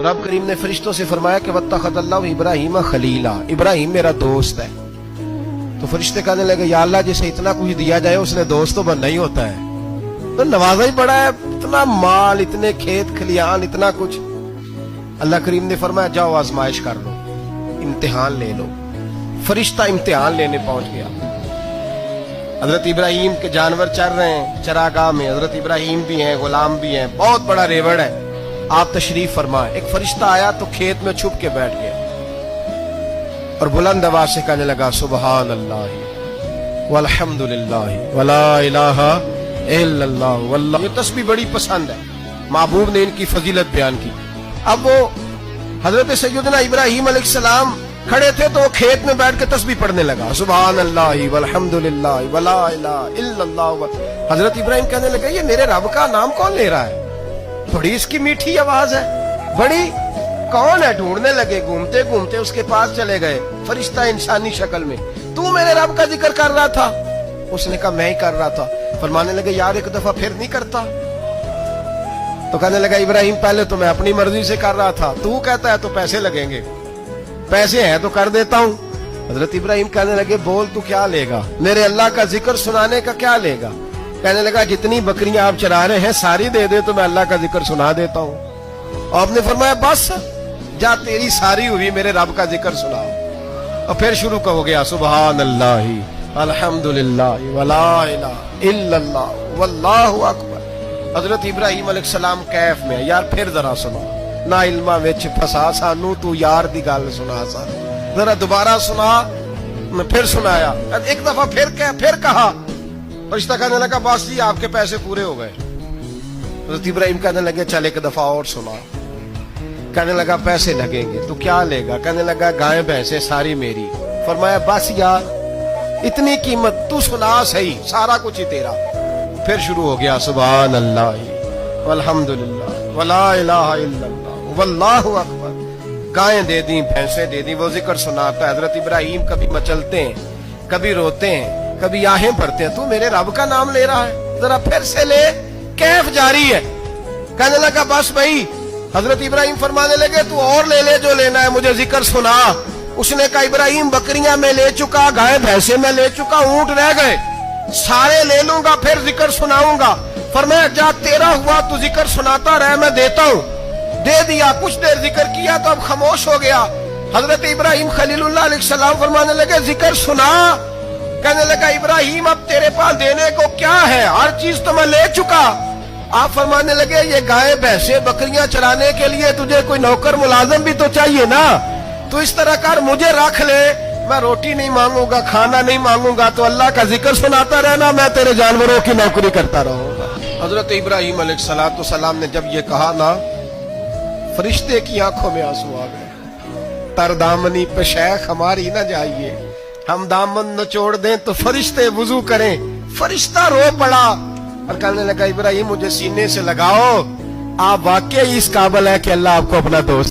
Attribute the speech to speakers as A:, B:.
A: रब करीम ने फरिश्तों से फरमाया कि वत्तखज़ल्लाहु इब्राहीम खलीला, इब्राहिम मेरा दोस्त है। तो फरिश्ते कहने लगे या अल्लाह जिसे इतना कुछ दिया जाए उसने दोस्त तो बनना ही होता है, तो नवाजा ही बड़ा है, इतना माल, इतने खेत खलियान, इतना कुछ। अल्लाह करीम ने फरमाया जाओ आजमाइश कर लो, इम्तिहान ले लो। फरिश्ता इम्तिहान लेने पहुंच गया। हजरत इब्राहिम के जानवर चर रहे हैं चरागाह में, हजरत इब्राहिम भी हैं, गुलाम भी हैं, बहुत बड़ा रेवड़ है। आप तशरीफ फरमाए। एक फरिश्ता आया तो खेत में छुप के बैठ गया और बुलंद आवाज से कहने लगा सुबहान अल्लाह वल्हम्दुलिल्लाह वला इलाहा इल्लल्लाह वल्लाह। ये तस्बीह बड़ी पसंद है, महबूब ने इनकी फजीलत बयान की। अब वो हजरत सैयदना इब्राहिम अलैहिस्सलाम खड़े थे तो वो खेत में बैठ के तस्बीह पढ़ने लगा सुबहान अल्लाह वल्हम्दुलिल्लाह वला इलाहा इल्लल्लाह। हजरत इब्राहिम कहने लगे ये मेरे रब का नाम कौन ले रहा है, बड़ी इसकी मीठी आवाज है, बड़ी कौन है। ढूंढने लगे, घूमते घूमते उसके पास चले गए। फरिश्ता इंसानी शक्ल में, तू मेरे रब का जिक्र कर रहा था? उसने कहा मैं ही कर रहा था। फरमाने लगे यार एक दफा फिर नहीं करता? तो कहने लगा इब्राहिम पहले तो मैं अपनी मर्जी से कर रहा था, तू कहता है तो पैसे लगेंगे, पैसे हैं तो कर देता हूँ। हजरत इब्राहिम कहने लगे बोल तू क्या लेगा, मेरे अल्लाह का जिक्र सुनाने का क्या लेगा? कहने लगा जितनी बकरियां आप चरा रहे हैं सारी दे दे तो मैं अल्लाह का जिक्र सुना देता हूँ। और आपने फरमाया बस जा तेरी सारी हुई, मेरे रब का जिक्र सुनाओ। और फिर शुरू हो गया सुबहान अल्लाह अल्हम्दुलिल्लाह वला इलाहा इल्लल्लाह वल्लाहु अकबर। हजरत इब्राहिम अलैहिस्सलाम कैफ में, यार फिर जरा सुना, ना इल्मा विच फसा सानू, तू यार दी गल सुना सा, जरा दोबारा सुना। मैं फिर सुनाया, एक दफा फिर कहा। फरिश्ता कहने लगा बस जी आपके पैसे पूरे हो गए। हज़रत इब्राहिम कहने लगे चल एक दफा और सुना। कहने लगा पैसे लगेंगे, तो क्या लेगा? कहने लगा गाय भैंसे सारी मेरी। फरमाया बस यार इतनी कीमत, तू सुना सही, सारा कुछ ही तेरा। फिर शुरू हो गया सुभान अल्लाह वल्हम्दुलिल्लाह वला इलाहा इल्लल्लाह वल्लाहु अकबर। गायें दे दी, भैंसे दे दी, वो जिक्र सुनाता है। हजरत इब्राहिम कभी मचलते हैं, कभी रोते हैं, कभी आहें भरते हैं, तू मेरे रब का नाम ले रहा है, जरा फिर से ले। कैफ जारी है। कहने लगा बस भाई। हजरत इब्राहिम फरमाने लगे तू और ले ले जो लेना है, मुझे जिक्र सुना। उसने कहा इब्राहिम बकरियां मैं ले चुका, गाय भैंसे मैं ले चुका, ऊंट रह गए, सारे ले लूंगा फिर जिक्र सुनाऊंगा। फरमाया जा तेरा हुआ तू जिक्र सुनाता रहे, मैं देता हूँ। दे दिया, कुछ देर जिक्र किया तो अब खामोश हो गया। हजरत इब्राहिम खलीलुल्लाह अलैहिस्सलाम फरमाने लगे जिक्र सुना। कहने लगा इब्राहिम अब तेरे पास देने को क्या है, हर चीज तो मैं ले चुका। आप फरमाने लगे ये गाय भैंसे बकरियां चराने के लिए तुझे कोई नौकर मुलाजिम भी तो चाहिए ना, तो इस तरह कर मुझे रख ले, मैं रोटी नहीं मांगूंगा, खाना नहीं मांगूंगा, तो अल्लाह का जिक्र सुनाता रहना, मैं तेरे जानवरों की नौकरी करता रहूंगा। हजरत इब्राहिम अलैहिस्सलाम ने जब ये कहा ना, फरिश्ते की आंखों में आंसू आ गए। तरदामनी पे शैख हमारी ना जाइए, हम दामन नचोड़ दें तो फरिश्ते वुजू करें। फरिश्ता रो पड़ा और कहने लगा इब्राहिम मुझे सीने से लगाओ, आप वाकई इस काबिल है कि अल्लाह आपको अपना दोस्त